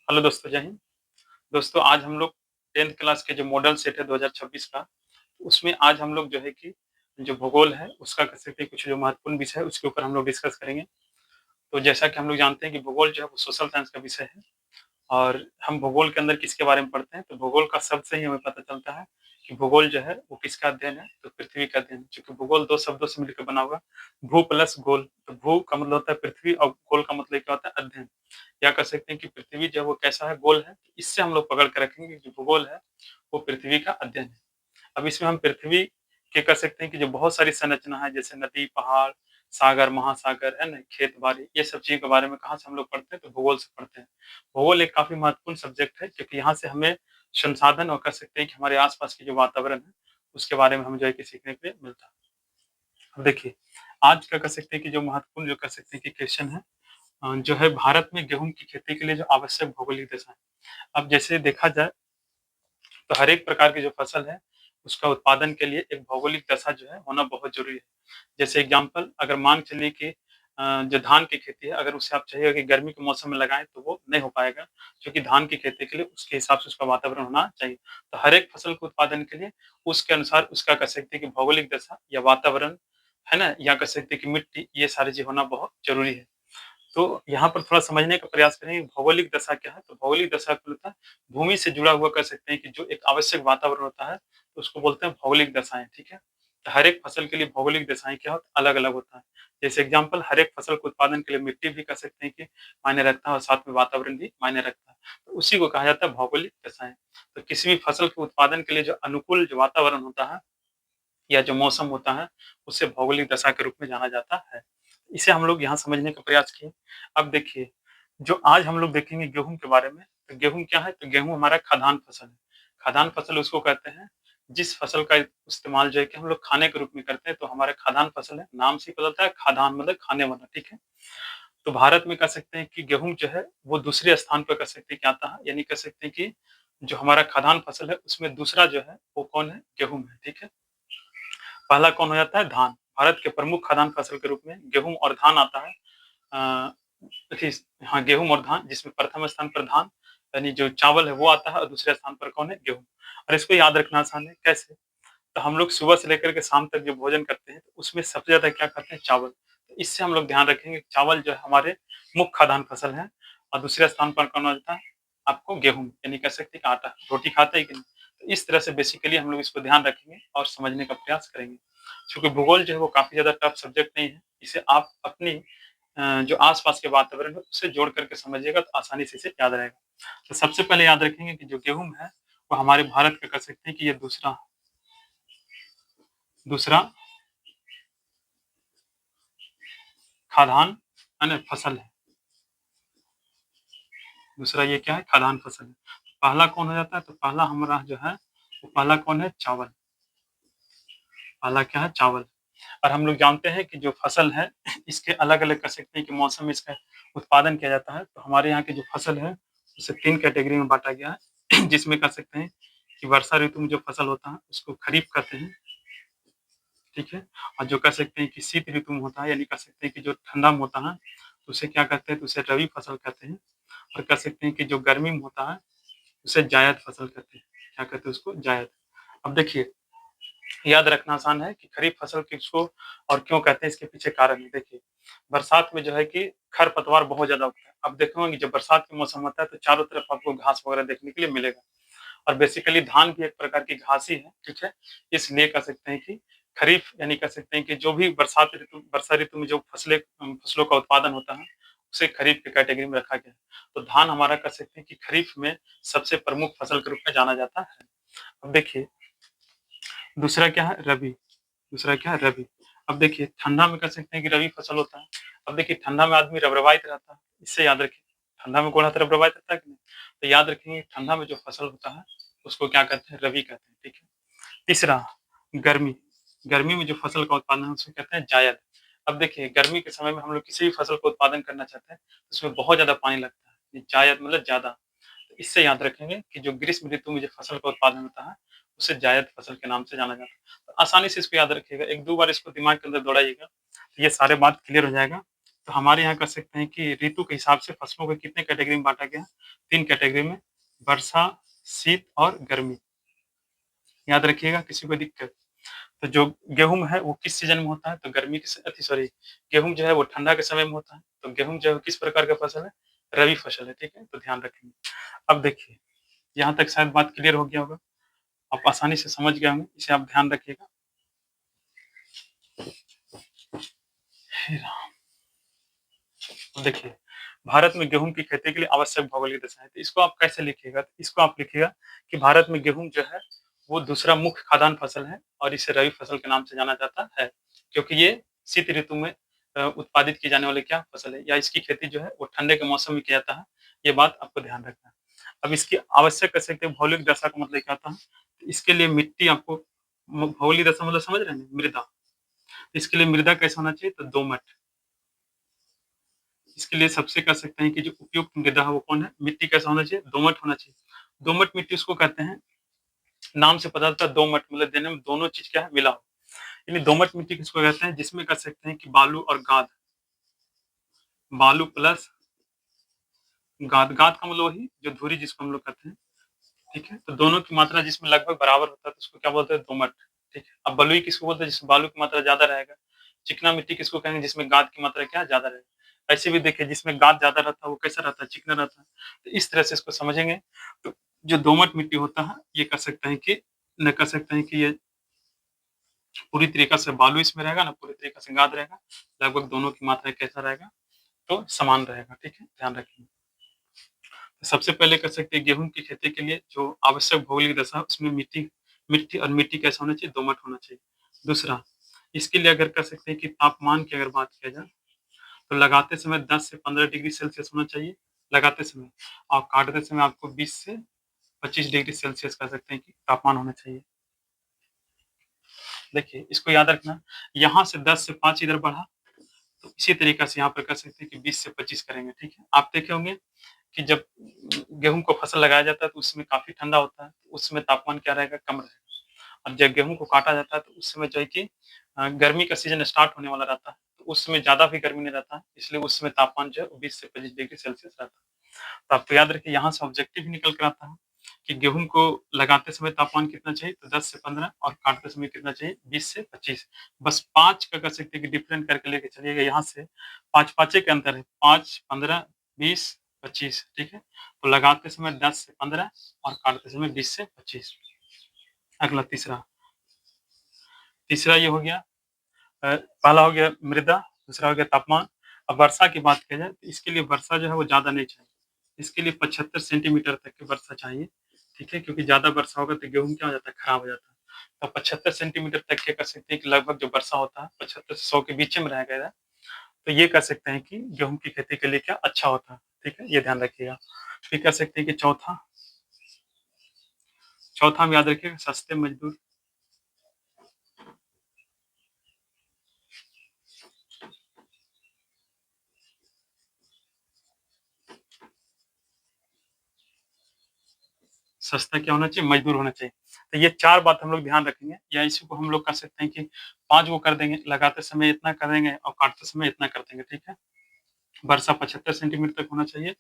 Hello दोस्तों, जय हिंद। दोस्तों, आज हम लोग 10th क्लास के जो मॉडल सेट है 2026 का, उसमें आज हम लोग जो है कि जो भूगोल है, उसका कह सकते हैं कुछ जो महत्वपूर्ण विषय है, उसके ऊपर हम लोग डिस्कस करेंगे। तो जैसा कि हम लोग जानते हैं कि भूगोल जो है वो सोशल साइंस का विषय है। और हम भूगोल के अंदर किसके बारे में पढ़ते हैं, तो भूगोल का शब्द से ही हमें पता चलता है कि भूगोल जो है वो किसका अध्ययन है, तो पृथ्वी का अध्ययन है। चूँकि भूगोल 2 शब्दों से मिलकर बना हुआ है, भू प्लस गोल। तो भू का मतलब होता है पृथ्वी और गोल का मतलब क्या होता है, अध्ययन। या कह सकते हैं कि पृथ्वी जो है वो कैसा है, गोल है। इससे हम लोग पकड़ के रखेंगे कि भूगोल है, वो पृथ्वी का अध्ययन है। अब इसमें हम पृथ्वी के कह सकते हैं कि जो बहुत सारी संरचना है, जैसे नदी, पहाड़, सागर, महासागर, है ना? खेत-बाड़ी, ये सब चीज़ के बारे में कहाँ से हम लोग पढ़ते हैं, तो भूगोल से पढ़ते हैं। भूगोल एक काफ़ी महत्वपूर्ण सब्जेक्ट है, क्योंकि यहाँ से हमें संसाधन और कह सकते हैं कि हमारे आस-पास के जो वातावरण है, उसके बारे में हमें जो है कि सीखने के लिए मिलता है। अब देखिए, आज का कह सकते हैं कि जो महत्वपूर्ण जो कह सकते हैं कि क्वेश्चन है, जो है भारत में गेहूँ की खेती के लिए जो आवश्यक भौगोलिक दशा है। अब जैसे देखा जाए, तो हर एक प्रकार की जो फसल है, उसका उत्पादन के लिए एक भौगोलिक दशा जो है होना बहुत ज़रूरी है। जैसे एग्ज़ाम्पल अगर मान के चलिए कि जो धान की खेती है, अगर उसे आप चाहिए कि गर्मी के मौसम में लगाएँ, तो वो नहीं हो पाएगा, क्योंकि धान की खेती के लिए उसके हिसाब से उसका वातावरण होना चाहिए। तो हर एक फसल के उत्पादन के लिए उसके अनुसार उसका कह सकते हैं कि भौगोलिक दशा या वातावरण, है ना? या कह सकते हैं कि मिट्टी, ये सारी चीज़ होना बहुत ज़रूरी है। तो यहाँ पर थोड़ा समझने का प्रयास करेंगे भौगोलिक दशा क्या है? तो भौगोलिक दशा को होता है भूमि से जुड़ा हुआ कह सकते हैं कि जो एक आवश्यक वातावरण होता है, तो उसको बोलते हैं भौगोलिक दशाएँ, ठीक है? तो हर एक फसल के लिए भौगोलिक दशाएँ क्या होता है? अलग-अलग होता है। जैसे एग्ज़ाम्पल हर एक फसल के उत्पादन के लिए मिट्टी भी कह सकते हैं कि मायने रखता है और साथ में वातावरण भी मायने रखता है। तो उसी को कहा जाता है भौगोलिक दशाएँ। तो किसी भी फसल के उत्पादन के लिए जो अनुकूल जो वातावरण होता है या जो मौसम होता है, उसे भौगोलिक दशा के रूप में जाना जाता है। इसे हम लोग यहाँ समझने का प्रयास किए। अब देखिए, जो आज हम लोग देखेंगे गेहूँ के बारे में, तो गेहूँ क्या है? तो गेहूँ हमारा खाद्यान्न फसल है। खाद्यान्न फसल उसको कहते हैं, जिस फसल का इस्तेमाल जो है कि हम लोग खाने के रूप में करते हैं, तो हमारा खाद्यान्न फसल है। नाम से ही पता चलता है खाद्यान्न मतलब खाने वाला, ठीक है? तो भारत में कह सकते हैं कि गेहूँ जो है, वो दूसरे स्थान पे कह सकते हैं कि आता है, यानी कह सकते हैं कि जो हमारा खाद्यान्न फसल है, उसमें दूसरा जो है, वो कौन है? गेहूँ है, ठीक है? पहला कौन हो जाता है? धान। भारत के प्रमुख खाद्यान्न फसल के रूप में गेहूँ और धान आता है। अ, देखिए हाँ, गेहूँ और धान, जिसमें प्रथम स्थान पर धान यानी जो चावल है वो आता है, और दूसरे स्थान पर कौन है? गेहूँ। और इसको याद रखना आसान है, कैसे? तो हम लोग सुबह से लेकर के शाम तक जो भोजन करते हैं, तो उसमें सबसे ज़्यादा क्या खाते हैं? चावल। तो इससे हम लोग ध्यान रखेंगे कि चावल जो है हमारे मुख्य खाद्यान्न फसल है, और दूसरे स्थान पर कौन आता है? आपको गेहूँ, यानी कह सकते हैं कि आटा। रोटी खाते हैं कि नहीं? तो इस तरह से बेसिकली हम लोग इसको ध्यान रखेंगे और समझने का प्रयास करेंगे। चूँकि भूगोल जो है वो काफ़ी ज़्यादा टफ सब्जेक्ट नहीं है। इसे आप अपनी जो आस-पास के वातावरण है, उससे जोड़ करके समझिएगा, तो आसानी से इसे याद रहेगा। तो सबसे पहले याद रखेंगे कि जो गेहूँ है, वो हमारे भारत का कह सकते हैं कि ये दूसरा दूसरा खाद्यान्न फसल है। दूसरा ये क्या है? खाद्यान्न फसल है। पहला कौन हो जाता है? तो पहला हमारा जो है, वो पहला कौन है? चावल। पहला क्या है? चावल। और हम लोग जानते हैं कि जो फसल है, इसके अलग-अलग कह सकते हैं कि मौसम में इसका उत्पादन किया जाता है। तो हमारे यहाँ की जो फसल है, उसे 3 कैटेगरी में बाँटा गया है, जिसमें कह सकते हैं कि वर्षा ऋतु में जो फसल होता है, उसको खरीफ कहते हैं, ठीक है? और जो कह सकते हैं कि शीत ऋतु में होता है, यानी कह सकते हैं कि जो ठंडा में होता है, तो उसे क्या कहते हैं? तो उसे रबी फसल कहते हैं। और कह सकते हैं कि जो गर्मी में होता है, उसे जायद फसल कहते हैं। क्या कहते हैं उसको? जायद। अब देखिए, याद रखना आसान है कि खरीफ फसल किसको और क्यों कहते हैं, इसके पीछे कारण है। देखिए, बरसात में जो है कि खरपतवार बहुत ज़्यादा उगता है। अब देखोगे जब बरसात के मौसम होता है, तो चारों तरफ आपको घास वगैरह देखने के लिए मिलेगा। और बेसिकली धान भी एक प्रकार की घास ही है, ठीक है? इसलिए कह सकते हैं कि खरीफ, यानी कह सकते हैं कि जो भी वर्षा ऋतु में जो फसलों का उत्पादन होता है, उसे खरीफ की कैटेगरी में रखा गया है। तो धान हमारा कह सकते हैं कि खरीफ में सबसे प्रमुख फसल के रूप में जाना जाता है। अब देखिए, दूसरा क्या है? रबी। दूसरा क्या है? रबी। अब देखिए, ठंडा में कह सकते हैं कि रबी फसल होता है। अब देखिए, ठंडा में आदमी रबरवाइत रहता है, इससे याद रखिए। ठंडा में कौन रहता है? रबरवाइत रहता है कि नहीं? तो याद रखेंगे, ठंडा में जो फसल होता है, उसको क्या कहते हैं? रबी कहते हैं, ठीक है? तीसरा, गर्मी। गर्मी में जो फसल का उत्पादन है, उसे कहते हैं जायद। अब देखिए, गर्मी के समय में हम लोग किसी भी फसल को उत्पादन करना चाहते हैं, तो उसमें बहुत ज़्यादा पानी लगता है। ये जायद मतलब ज़्यादा। तो इससे याद रखेंगे कि जो ग्रीष्म ऋतु में जो फसल का उत्पादन होता है, उसे जायद फसल के नाम से जाना जाता है। तो आसानी से इसको याद रखिएगा, 1-2 बार इसको दिमाग के अंदर दौड़ाइएगा, तो ये सारे बात क्लियर हो जाएगा। तो हमारे यहाँ कर सकते हैं कि ऋतु के हिसाब से फसलों को कितने कैटेगरी में बाँटा गया है? 3 कैटेगरी में, वर्षा, शीत और गर्मी। याद रखिएगा, किसी को दिक्कत तो जो गेहूँ है वो किस सीज़न में होता है? तो गर्मी के स अति सॉरी गेहूँ जो है वो ठंडा के समय में होता है। तो गेहूँ जो है किस प्रकार का फसल है? रबी फसल है, ठीक है? तो ध्यान रखेंगे। अब देखिए, यहाँ तक शायद बात क्लियर हो गया होगा। आप आसानी से समझ गए होंगे, इसे आप ध्यान रखिएगा। फिर देखिए, भारत में गेहूँ की खेती के लिए आवश्यक भौगोलिक दशा है। तो इसको आप कैसे लिखिएगा? तो इसको आप लिखिएगा कि भारत में गेहूँ जो है, वो दूसरा मुख्य खाद्यान्न फसल है और इसे रबी फसल के नाम से जाना जाता है, क्योंकि ये शीत ऋतु में उत्पादित की जाने वाली क्या फसल है या इसकी खेती जो है वो ठंडे के मौसम में किया जाता है। ये बात आपको ध्यान रखना है। अब इसकी आवश्यक कह सकते हैं भौगोलिक दशा का मतलब क्या होता है? तो इसके लिए मिट्टी आपको भौगोलिक दशा मतलब समझ रहे हैं? मृदा। इसके लिए मृदा कैसा होना चाहिए? तो दोमट। इसके लिए सबसे कह सकते हैं कि जो उपयुक्त मृदा है वो कौन है? मिट्टी कैसा होना चाहिए? दोमट होना चाहिए। दोमट मिट्टी उसको कहते हैं, नाम से पता चलता है दोमट मतलब देने में दोनों चीज़ क्या है? मिला हो। यानी दोमट मिट्टी किसको कहते हैं? जिसमें कह सकते हैं कि बालू और गाद, बालू प्लस गाद, गाद का मतलब वही जो धूरी जिसको हम लोग कहते हैं, ठीक है? तो दोनों की मात्रा जिसमें लगभग बराबर होता है तो उसको क्या बोलते हैं? दोमट, ठीक है? अब बलुई किसको बोलते हैं? जिसमें बालू की मात्रा ज़्यादा रहेगा। चिकना मिट्टी किसको कहेंगे? जिसमें गाद की मात्रा क्या? ज़्यादा रहेगा। ऐसे भी देखिए जिसमें गाद ज़्यादा रहता है वो कैसा रहता है? चिकना रहता है। तो इस तरह से इसको समझेंगे, तो जो दोमट मिट्टी होता है ये कह सकते हैं कि न कह सकते हैं कि ये पूरी तरीक़ा से बालू इसमें रहेगा, ना पूरी तरीक़ा से गाद रहेगा। लगभग दोनों की मात्रा कैसा रहेगा? तो समान रहेगा, ठीक है? ध्यान रखिए। सबसे पहले कर सकते हैं गेहूँ की खेती के लिए जो आवश्यक भौगोलिक दशा उसमें मिट्टी मिट्टी और मिट्टी कैसा होना चाहिए? दोमट होना चाहिए। दूसरा, इसके लिए अगर कर सकते हैं कि तापमान की अगर बात किया जाए, तो लगाते समय 10 से 15 डिग्री सेल्सियस होना चाहिए, लगाते समय, और काटते समय आपको 20 से 25 डिग्री सेल्सियस कह सकते हैं कि तापमान होना चाहिए। देखिए, इसको याद रखना, यहाँ से 10 से 5 इधर बढ़ा, तो इसी तरीक़े से यहाँ पर कर सकते हैं कि 20 से 25 करेंगे, ठीक है? आप देखे होंगे कि जब गेहूँ को फसल लगाया जाता है तो उस समय काफ़ी ठंडा होता है, तो उस समय तापमान क्या रहेगा? कम रहेगा। और जब गेहूँ को काटा जाता है तो उस समय जो है कि गर्मी का सीज़न स्टार्ट होने वाला रहता है, तो उस समय ज़्यादा भी गर्मी नहीं रहता है, इसलिए उस समय तापमान जो है 20 से 25 डिग्री सेल्सियस रहता है। तो आपको याद रखिए यहाँ से ऑब्जेक्टिव ही निकल कर आता है कि गेहूँ को लगाते समय तापमान कितना चाहिए? तो 10 से 15 और काटते समय कितना चाहिए? 20 से 25। बस 5 का कह सकते हैं कि डिफरेंट करके लेके चलिएगा यहाँ से, 5 पाँचे के अंतर है, 5, 15, 20, 25, ठीक है? तो लगाते समय 10 से 15 और काटते समय 20 से 25। अगला तीसरा, तीसरा ये हो गया, पहला हो गया मृदा, दूसरा हो गया तापमान। अब वर्षा की बात की जाए तो इसके लिए वर्षा जो है वो ज़्यादा नहीं चाहिए। इसके लिए 75 सेंटीमीटर तक की वर्षा चाहिए, ठीक है? क्योंकि ज़्यादा वर्षा होगा तो गेहूँ क्या हो जाता है? खराब हो जाता है। तो 75 सेंटीमीटर तक के कर सकते हैं कि लगभग जो वर्षा होता है 75 से 100 के बीच में रहेगा इधर, तो ये कह सकते हैं कि गेहूँ की खेती के लिए क्या अच्छा होता है, ठीक है? ये ध्यान रखिएगा। फिर कह सकते हैं कि चौथा, चौथा में याद रखिएगा सस्ते मज़दूर। सस्ता क्या होना चाहिए? मज़दूर होना चाहिए। तो ये 4 बात हम लोग ध्यान रखेंगे, या इसी को हम लोग कह सकते हैं कि 5 वो कर देंगे, लगाते समय इतना कर देंगे और काटते समय इतना कर देंगे, ठीक है? वर्षा 75 सेंटीमीटर तक होना चाहिए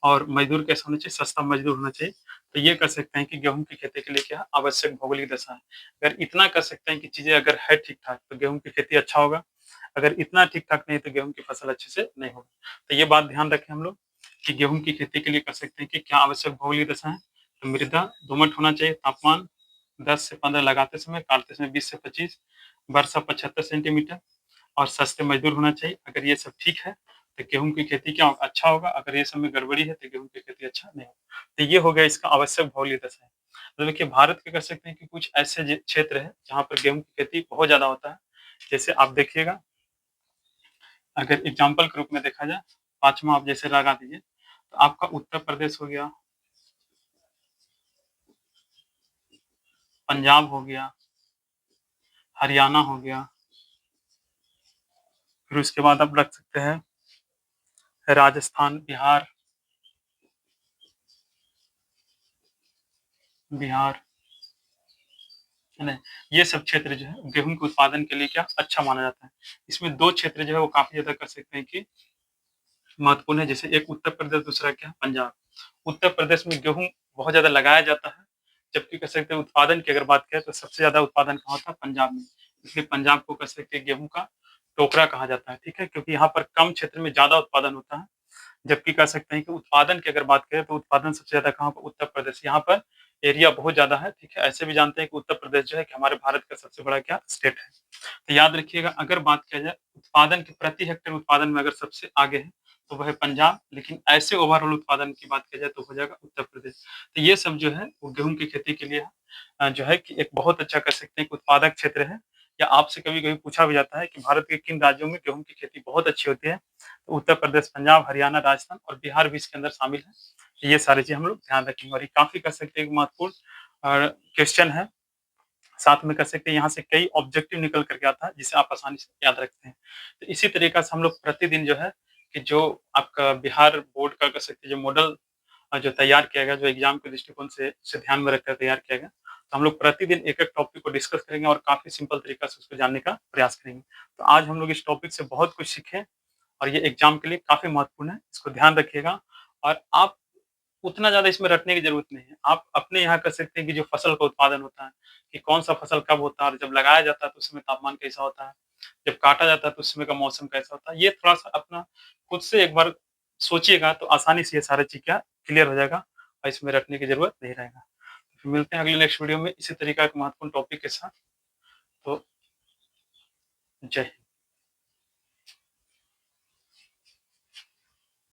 और मज़दूर कैसा होना चाहिए? सस्ता मज़दूर होना चाहिए। तो ये कह सकते हैं कि गेहूँ की खेती के लिए क्या आवश्यक भौगोलिक दशा है। अगर इतना कर सकते हैं कि चीज़ें अगर है ठीक-ठाक तो गेहूँ की खेती अच्छा होगा, अगर इतना ठीक-ठाक नहीं है तो गेहूँ की फसल अच्छे से नहीं होगी। तो ये बात ध्यान रखें हम लोग कि गेहूँ की खेती के लिए कर सकते हैं कि क्या आवश्यक भौगोलिक दशा है? तो मृदा दोमट होना चाहिए, तापमान 10 से 15 लगाते समय, काटते समय 20 से 25, वर्षा 75 सेंटीमीटर और सस्ते मज़दूर होना चाहिए। अगर ये सब ठीक है, तो गेहूँ की खेती क्या होगा? अच्छा होगा, अगर ये सब में गड़बड़ी है, तो गेहूँ की खेती अच्छा नहीं होगा। तो ये हो गया इसका आवश्यक भौगोलिक दशा है। तो देखिए भारत के कह सकते हैं कि कुछ ऐसे क्षेत्र हैं, जहाँ पर गेहूँ की खेती बहुत ज़्यादा होता है। जैसे आप देखिएगा, अगर एग्ज़ाम्पल के रूप में देखा जाए, 5वाँ आप जैसे लगा दीजिए, तो आपका उत्तर प्रदेश हो गया, पंजाब हो गया, हरियाणा हो गया, फिर उसके बाद आप रख सकते हैं राजस्थान, बिहार, बिहार, है ना? ये सब क्षेत्र जो है गेहूँ के उत्पादन के लिए क्या अच्छा माना जाता है। इसमें 2 क्षेत्र जो है वो काफ़ी ज़्यादा कर सकते हैं कि महत्वपूर्ण है, जैसे एक उत्तर प्रदेश, दूसरा क्या है पंजाब। उत्तर प्रदेश में गेहूँ बहुत ज़्यादा लगाया जाता है, जबकि कह सकते हैं उत्पादन की अगर बात करें तो सबसे ज़्यादा उत्पादन कहाँ होता है? पंजाब में। इसलिए पंजाब को कह सकते हैं गेहूँ का टोकरा कहा जाता है, ठीक है? क्योंकि यहाँ पर कम क्षेत्र में ज़्यादा उत्पादन होता है, जबकि कह सकते हैं कि उत्पादन की अगर बात करें तो उत्पादन सबसे ज़्यादा कहाँ पर? उत्तर प्रदेश। यहाँ पर एरिया बहुत ज़्यादा है, ठीक है? ऐसे भी जानते हैं कि उत्तर प्रदेश जो है कि हमारे भारत का सबसे बड़ा क्या स्टेट है। तो याद रखिएगा, अगर बात किया जाए उत्पादन के प्रति हेक्टेयर उत्पादन में अगर सबसे आगे है, तो वह है पंजाब, लेकिन ऐसे ओवरऑल उत्पादन की बात की जाए तो हो जाएगा उत्तर प्रदेश। तो ये सब जो है वो गेहूँ की खेती के लिए जो है कि एक बहुत अच्छा कह सकते हैं कि उत्पादक क्षेत्र है। या आपसे कभी-कभी पूछा भी जाता है कि भारत के किन राज्यों में गेहूँ की खेती बहुत अच्छी होती है? तो उत्तर प्रदेश, पंजाब, हरियाणा, राजस्थान और बिहार भी इसके अंदर शामिल है। तो ये सारी चीज़ हम लोग ध्यान रखेंगे और ये काफ़ी कह सकते हैं कि महत्वपूर्ण क्वेश्चन है। साथ में कह सकते हैं यहाँ से कई ऑब्जेक्टिव निकल कर के आता है, जिसे आप आसानी से याद रखते हैं। तो इसी तरीक़ा से हम लोग प्रतिदिन जो है कि जो आपका बिहार बोर्ड का कह सकते हैं जो मॉडल जो तैयार किया गया, जो एग्ज़ाम के दृष्टिकोण से उसे ध्यान में रखकर तैयार किया गया, तो हम लोग प्रतिदिन एक-एक टॉपिक को डिस्कस करेंगे और काफ़ी सिंपल तरीक़ा से उसको जानने का प्रयास करेंगे। तो आज हम लोग इस टॉपिक से बहुत कुछ सीखे और ये एग्ज़ाम के लिए काफ़ी महत्वपूर्ण है, इसको ध्यान रखिएगा और आप उतना ज़्यादा इसमें रटने की ज़रूरत नहीं है। आप अपने यहाँ कर सकते हैं कि जो फसल का उत्पादन होता है, कि कौन-सा फसल कब होता है और जब लगाया जाता है तो उस समय तापमान कैसा होता है, जब काटा जाता है तो उस समय का मौसम कैसा होता है, ये थोड़ा-सा अपना खुद से एक बार सोचिएगा तो आसानी से ये सारी चीज़ क्या क्लियर हो जाएगा और इसमें रटने की ज़रूरत नहीं रहेगा। फिर मिलते हैं अगले नेक्स्ट वीडियो में इसी तरीक़ा के महत्वपूर्ण टॉपिक के साथ। तो जय हिंद।